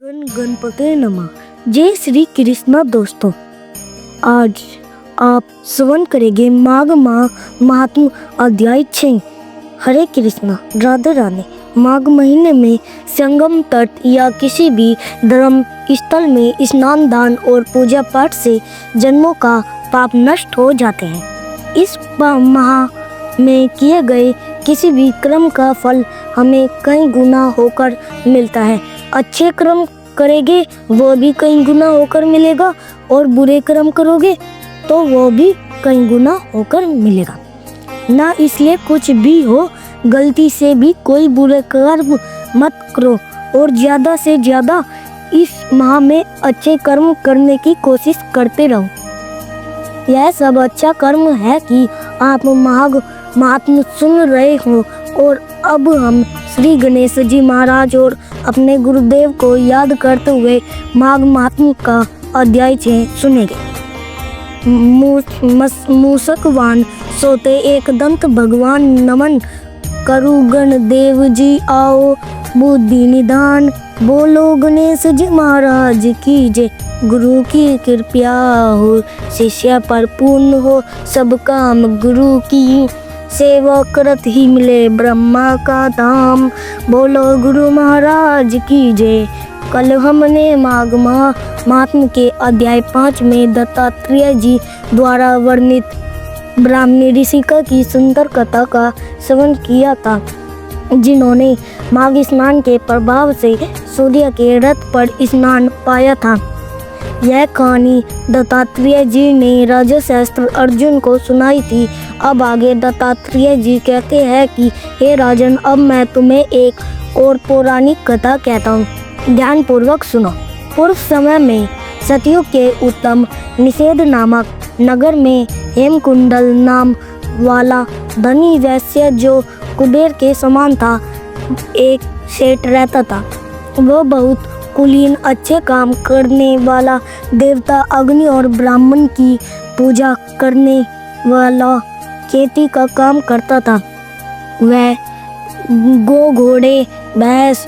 गण गणपते नमः। जय श्री कृष्णा दोस्तों, आज आप श्रवण करेंगे माघ माह महात्म्य अध्याय 6। हरे कृष्णा, राधे राधे। माघ महीने में संगम तट या किसी भी धर्म स्थल में स्नान, दान और पूजा पाठ से जन्मों का पाप नष्ट हो जाते हैं। इस माह में किए गए किसी भी कर्म का फल हमें कई गुना होकर मिलता है। अच्छे कर्म करेंगे वो भी कई गुना होकर मिलेगा, और बुरे कर्म करोगे तो वो भी कई गुना होकर मिलेगा ना। इसलिए कुछ भी हो, गलती से भी कोई बुरे कर्म मत करो, और ज़्यादा से ज़्यादा इस माह में अच्छे कर्म करने की कोशिश करते रहो। यह सब अच्छा कर्म है कि आप माघ महात्म्य सुन रहे हो। और अब हम श्री गणेश जी महाराज और अपने गुरुदेव को याद करते हुए माघ महात्म्य का अध्याय 6 सुनेंगे। मूषकवान सोते एक दंत भगवान नमन, करु गण देव जी आओ बुद्धि निदान। बोलो गणेश जी महाराज की जय। गुरु की कृपया हो शिष्य पर पूर्ण हो, सब काम गुरु की सेवा करत ही मिले ब्रह्मा का धाम। बोलो गुरु महाराज की जय। कल हमने माघ महात्म्य के अध्याय 5 में दत्तात्रेय जी द्वारा वर्णित ब्राह्मणी ऋषिका की सुंदर कथा का श्रवण किया था, जिन्होंने माघ स्नान के प्रभाव से सूर्य के रथ पर स्नान पाया था। यह कहानी दत्तात्रेय जी ने राजा शास्त्र अर्जुन को सुनाई थी। अब आगे दत्तात्रेय जी कहते हैं कि हे राजन, अब मैं तुम्हें एक और पौराणिक कथा कहता हूँ, ध्यान पूर्वक सुनो। पूर्व समय में सतयुग के उत्तम निषेध नामक नगर में हेमकुंडल नाम वाला धनी वैश्य, जो कुबेर के समान था, एक सेठ रहता था। वह बहुत कुलीन, अच्छे काम करने वाला, देवता अग्नि और ब्राह्मण की पूजा करने वाला खेती का काम करता था। वह गो, घोड़े, भैंस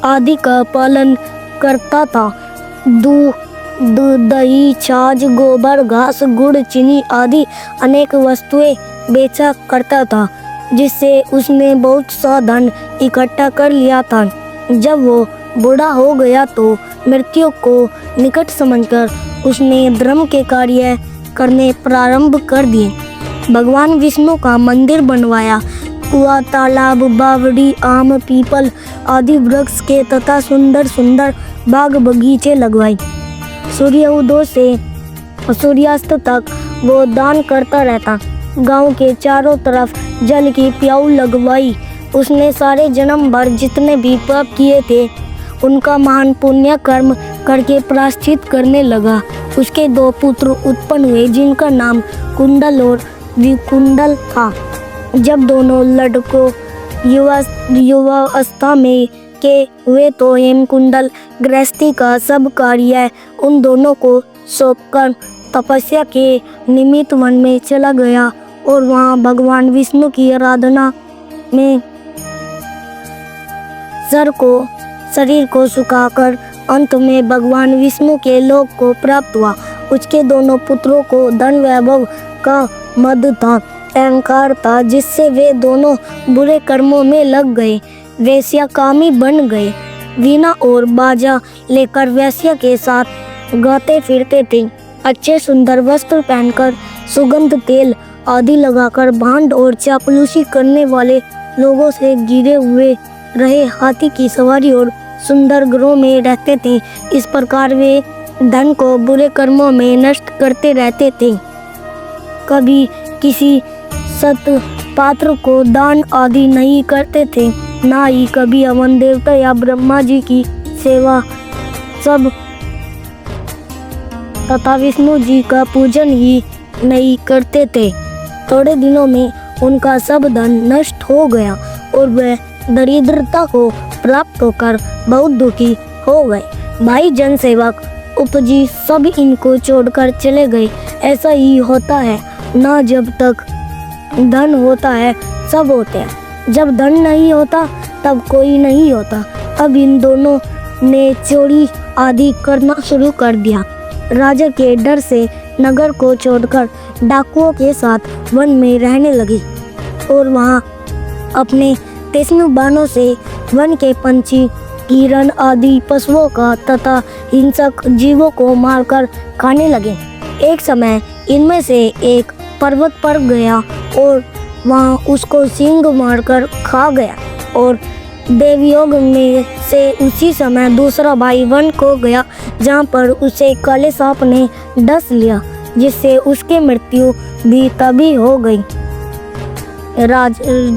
आदि का पालन करता था। दूध, दही, छाछ, गोबर, घास, गुड़, चीनी आदि अनेक वस्तुएं बेचा करता था, जिससे उसने बहुत सा धन इकट्ठा कर लिया था। जब वो बूढ़ा हो गया तो मृत्यु को निकट समझकर उसने धर्म के कार्य करने प्रारंभ कर दिए। भगवान विष्णु का मंदिर बनवाया, कुआं, तालाब, बावड़ी, आम, पीपल आदि वृक्ष के तथा सुंदर सुंदर बाग बगीचे लगवाई। सूर्योदय से सूर्यास्त तक वो दान करता रहता। गांव के चारों तरफ जल की प्याऊ लगवाई। उसने सारे जन्म भर जितने भी पाप किए थे उनका महान पुण्य कर्म करके प्रायश्चित करने लगा। उसके 2 पुत्र उत्पन्न हुए, जिनका नाम कुंडल और विकुंडल था। जब दोनों लड़कों युवावस्था में के हुए तो हेमकुंडल गृहस्थी का सब कार्य उन दोनों को सौंपकर तपस्या के निमित्त वन में चला गया, और वहाँ भगवान विष्णु की आराधना में शरीर को सुखाकर अंत में भगवान विष्णु के लोक को प्राप्त हुआ। उसके दोनों पुत्रों को धन वैभव का मद था, अहंकार था, जिससे वे दोनों बुरे कर्मों में लग गए, वेश्याकामी बन गए। वीणा और बाजा लेकर वेश्या के साथ गाते फिरते थे। अच्छे सुंदर वस्त्र पहनकर, सुगंध तेल आदि लगाकर भांड और चापलूसी करने वाले लोगों से घिरे हुए रहे हाथी की सवारी और सुंदर गृहों में रहते थे। इस प्रकार वे धन को बुरे कर्मों में नष्ट करते रहते थे। कभी किसी सत पात्र को दान आदि नहीं करते थे, ना ही कभी हवन देवता या ब्रह्मा जी की सेवा सब तथा विष्णु जी का पूजन ही नहीं करते थे। थोड़े दिनों में उनका सब धन नष्ट हो गया और वह दरिद्रता को प्राप्त होकर बहुत दुखी हो गए। भाई जन सेवक उपजी सब इनको छोड़कर चले गए। ऐसा ही होता है ना, जब तक धन होता है सब होते हैं, जब धन नहीं होता तब कोई नहीं होता। अब इन दोनों ने चोरी आदि करना शुरू कर दिया। राजा के डर से नगर को छोड़कर डाकुओं के साथ वन में रहने लगी और वहाँ अपने तीक्ष्ण बाणों से वन के पंछी, हिरण आदि पशुओं का तथा हिंसक जीवों को मारकर खाने लगे। एक समय इनमें से एक पर्वत पर गया और वहाँ उसको सींग मारकर खा गया और देवयोग में से उसी समय दूसरा भाई वन को गया, जहाँ पर उसे काले सांप ने डस लिया, जिससे उसकी मृत्यु भी तभी हो गई।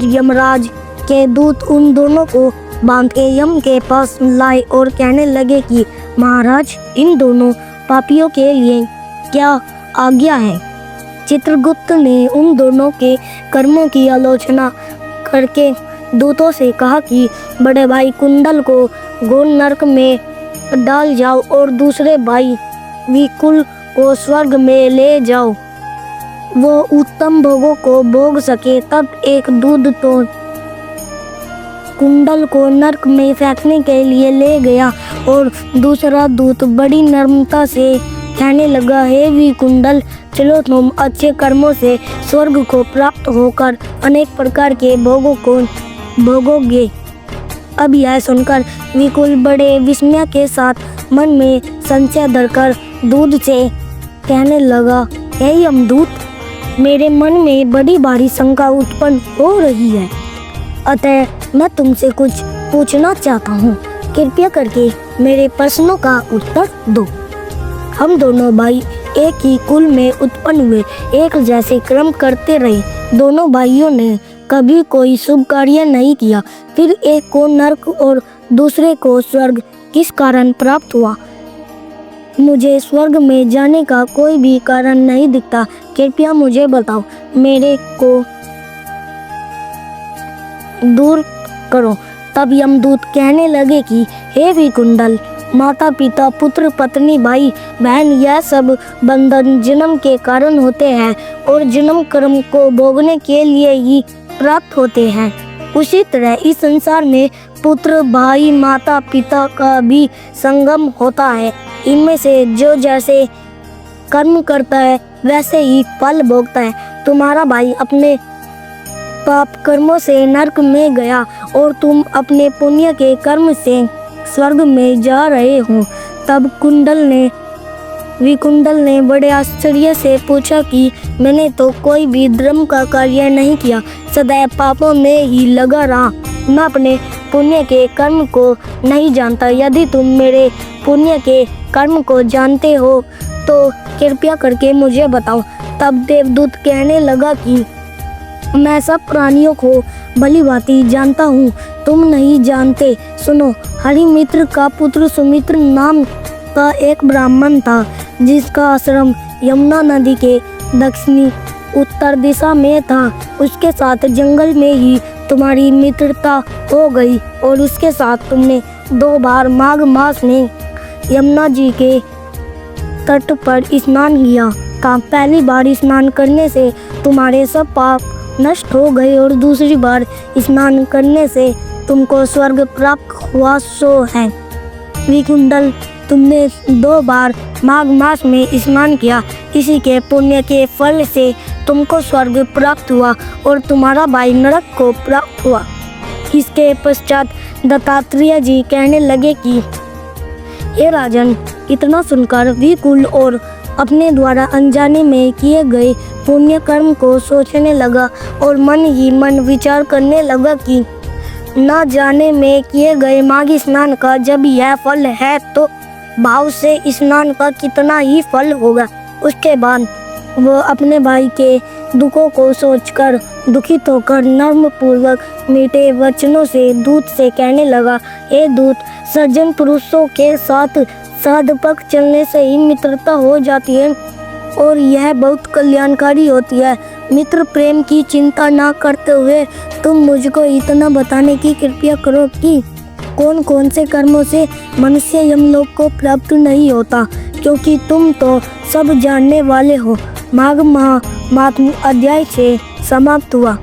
यमराज के दूत उन दोनों को बांध के यम के पास लाए और कहने लगे कि महाराज, इन दोनों पापियों के लिए क्या आज्ञा है। चित्रगुप्त ने उन दोनों के कर्मों की आलोचना करके दूतों से कहा कि बड़े भाई कुंडल को घोर नरक में डाल जाओ और दूसरे भाई विकुल को स्वर्ग में ले जाओ, वो उत्तम भोगों को भोग सके। तब एक दूत तो कुंडल को नरक में फेंकने के लिए ले गया और दूसरा दूत बड़ी नम्रता से कहने लगा, हे विकुंडल, चलो तुम अच्छे कर्मों से स्वर्ग को प्राप्त होकर अनेक प्रकार के भोगों को भोगोगे। अब यह सुनकर विकुल बड़े विस्मय के साथ मन में संशय धरकर दूत से कहने लगा, हे यमदूत, मेरे मन में बड़ी भारी शंका उत्पन्न हो रही है, अतः मैं तुमसे कुछ पूछना चाहता हूँ। कृपया करके मेरे प्रश्नों का उत्तर दो। हम दोनों भाई एक ही कुल में उत्पन्न हुए, एक जैसे कर्म करते रहे। दोनों भाइयों ने कभी कोई शुभ कार्य नहीं किया, फिर एक को नरक और दूसरे को स्वर्ग किस कारण प्राप्त हुआ? मुझे स्वर्ग में जाने का कोई भी कारण नहीं दिखता, कृपया मुझे बताओ, मेरे को दूर करो। तब यमदूत कहने लगे कि हे विकुंडल, माता पिता, पुत्र पत्नी, भाई बहन, यह सब बंधन जन्म के कारण होते हैं और जन्म कर्म को भोगने के लिए ही प्राप्त होते हैं। उसी तरह इस संसार में पुत्र, भाई, माता पिता का भी संगम होता है। इनमें से जो जैसे कर्म करता है वैसे ही फल भोगता है। तुम्हारा भाई अपने पाप कर्मों से नरक में गया और तुम अपने पुण्य के कर्म से स्वर्ग में जा रहे हो। तब विकुंडल ने बड़े आश्चर्य से पूछा कि मैंने तो कोई भी धर्म का कार्य नहीं किया, सदैव पापों में ही लगा रहा। मैं अपने पुण्य के कर्म को नहीं जानता। यदि तुम मेरे पुण्य के कर्म को जानते हो तो कृपया करके मुझे बताओ। तब देवदूत कहने लगा कि मैं सब प्राणियों को भलीभांति जानता हूँ, तुम नहीं जानते। सुनो, हरिमित्र का पुत्र सुमित्र नाम का एक ब्राह्मण था, जिसका आश्रम यमुना नदी के दक्षिणी उत्तर दिशा में था। उसके साथ जंगल में ही तुम्हारी मित्रता हो गई और उसके साथ तुमने 2 बार माघ मास में यमुना जी के तट पर स्नान किया था। पहली बार स्नान करने से तुम्हारे सब पाप नष्ट हो गए और दूसरी बार स्नान करने से तुमको स्वर्ग प्राप्त हुआ सो है। विकुंडल, तुमने 2 बार माघ मास में स्नान किया, इसी के पुण्य के फल से तुमको स्वर्ग प्राप्त हुआ और तुम्हारा भाई नरक को प्राप्त हुआ। इसके पश्चात दत्तात्रेय जी कहने लगे कि हे राजन, इतना सुनकर विकुल और अपने द्वारा अनजाने में किए गए पुण्य कर्म को सोचने लगा और मन ही मन विचार करने लगा कि न जाने में किए गए माघ स्नान का जब यह फल है तो भाव से स्नान का कितना ही फल होगा। उसके बाद वह अपने भाई के दुखों को सोचकर दुखित होकर नर्म पूर्वक मीठे वचनों से दूत से कहने लगा, हे दूत, सज्जन पुरुषों के साथ साधपक चलने से ही मित्रता हो जाती है और यह बहुत कल्याणकारी होती है। मित्र प्रेम की चिंता ना करते हुए तुम मुझको इतना बताने की कृपया करो कि कौन कौन से कर्मों से मनुष्य यमलोक को प्राप्त नहीं होता, क्योंकि तुम तो सब जानने वाले हो। माघ माह महात्म्य अध्याय से समाप्त हुआ।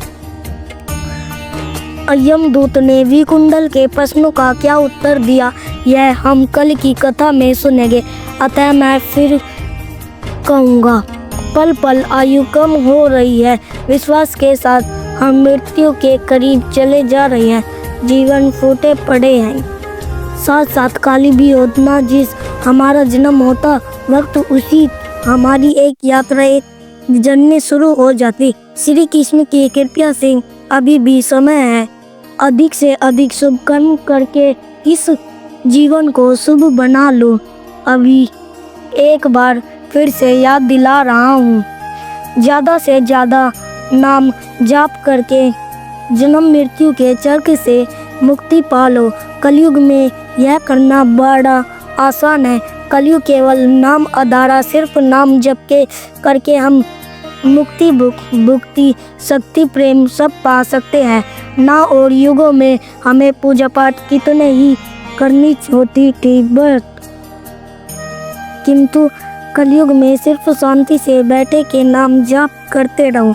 यमदूत ने भी कुंडल के प्रश्नों का क्या उत्तर दिया, यह हम कल की कथा में सुनेंगे। अतः मैं फिर कहूँगा, पल पल आयु कम हो रही है, विश्वास के साथ हम मृत्यु के करीब चले जा रहे हैं। जीवन फूटे पड़े हैं, साथ साथ काली भी होना। जिस हमारा जन्म होता वक्त उसी हमारी एक यात्रा, एक जर्नी शुरू हो जाती। श्री कृष्ण की कृपा से अभी भी समय है। अधिक से अधिक शुभ कर्म करके इस जीवन को शुभ बना लो। अभी एक बार फिर से याद दिला रहा हूँ, ज़्यादा से ज़्यादा नाम जाप करके जन्म मृत्यु के चक्र से मुक्ति पालो। कलयुग में यह करना बड़ा आसान है। कलयुग केवल नाम आधारा, सिर्फ नाम जप के करके हम मुक्ति, भुक्ति, शक्ति, प्रेम सब पा सकते हैं ना। और युगों में हमें पूजा पाठ कितने ही करनी होती थी, किंतु कलयुग में सिर्फ शांति से बैठे के नाम जाप करते रहो।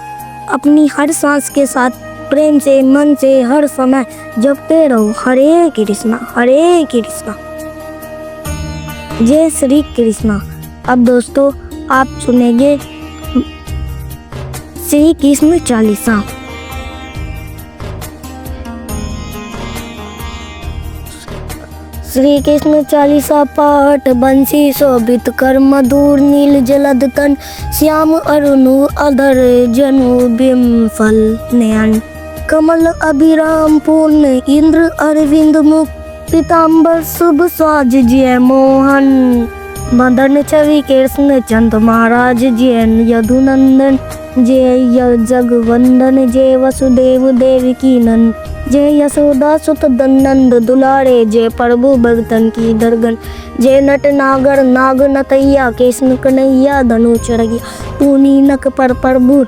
अपनी हर सांस के साथ प्रेम से, मन से हर समय जपते रहो, हरे कृष्णा हरे कृष्णा, जय श्री कृष्णा। अब दोस्तों आप सुनेंगे श्री कृष्ण चालीसा। श्री कृष्ण चालीसा पाठ बंसी शोभित कर, मधुर नील जलद तन, श्याम अरुणु अधर जनु बिम्फल नयन, कमल अभिराम पूर्ण इंद्र अरविंद मुख, पीताम्बर शुभ साज जय मोहन, मदन छवि कृष्ण चंद महाराज जय यदुनंदन, जय जगवंदन, जय वसुदेव देवकी नंद, जय यशोदा सुत नंद दुलारे, जय प्रभु भगतन की दरगन, जय नट नागर नाग नतैया, कृष्ण कन्हैया धनु चढ़िया, पूनी नक पर प्रभु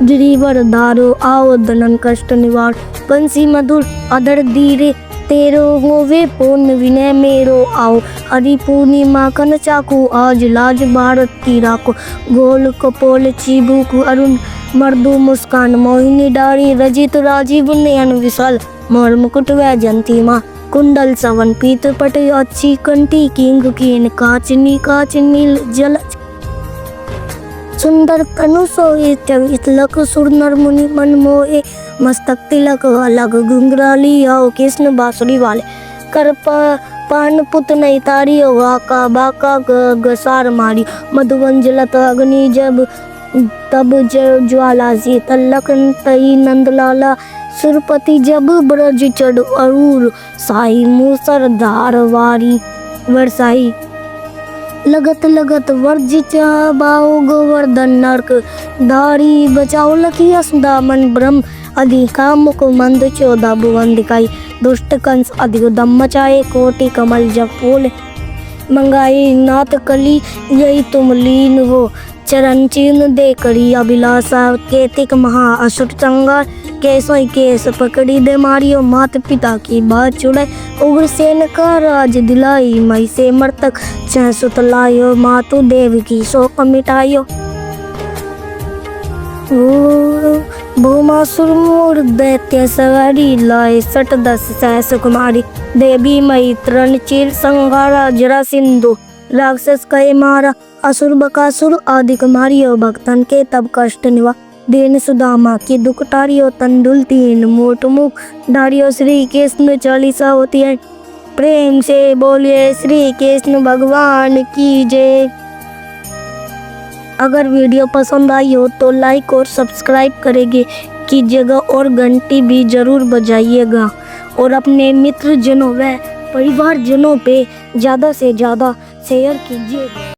गिरिवर धारो, आओ धनन कष्ट निवार, बंसी मधुर अधर धीरे तेरो, होवे पूर्ण विनय मेरो आओ, हरि पूर्णिमा कन चाकू, आज लाज भारत की राखो, गोल कपोल चिबुक अरुण मर्दु मुस्कान, मोहिनी डारी रजित राजीव नयन विशाल, मोर मुकुट वैजंती माँ, कुंडल सवन पीत पट अच्छी कंठी, किंग कीन काचनी काच नील जल, सुंदर तनु सोहित तिलक, सुर नर मुनि मन मोहे, मस्तक तिलक अलग घुंघराली, आओ कृष्ण बांसुरी वाले, कर पान पुत नहीं तारी, वाका बाका गसार मारी, मधुवन जलत अग्नि जब तब ज्वाला शीतल, लखन तई नंदलाला, सुरपति जब ब्रज चढ़ अरूर, साई मूसर धार वारी वर्षाई, लगत लगत वर्ज बाओ गोवर्धन नरक धारी, बचाओ लखी असुदा मन ब्रह्म अधिका मुख मंद, 14 भुवन दिखाई, दुष्ट कंस अधिक दम मचाए, कोटि कमल जब फूल मंगाई, नाथ कली यही तुम लीन हो, चरण चिन्ह दे करी अभिलाषा, केतिक महा असुर संगार, केसों केस पकड़ी दे मारियो, मात पिता की बात छुड़ाई, उग्रसेन का राज दिलाई, मई से मर्तक छह सुत लायो, मातु देव की शोक मिटायो, भूमासुर मूर दैत्य सवारी, लाए 10 सहस कुमारी, देवी मई तरण चीर संहारा, जरा सिंधु राक्षस कहे मारा, असुर बकासुर आदि मारियो, भक्तन के तब कष्ट निवा, दीन सुदामा की दुख टारियो, तंडुल 3 मोट मुख डारियो, श्री कृष्ण चालीसा होती है। प्रेम से बोलिए श्री कृष्ण भगवान की जय। अगर वीडियो पसंद आई हो तो लाइक और सब्सक्राइब करेंगे कीजिएगा और घंटी भी जरूर बजाइएगा, और अपने मित्र जनों व परिवार जनों पे ज़्यादा से ज़्यादा शेयर कीजिएगा।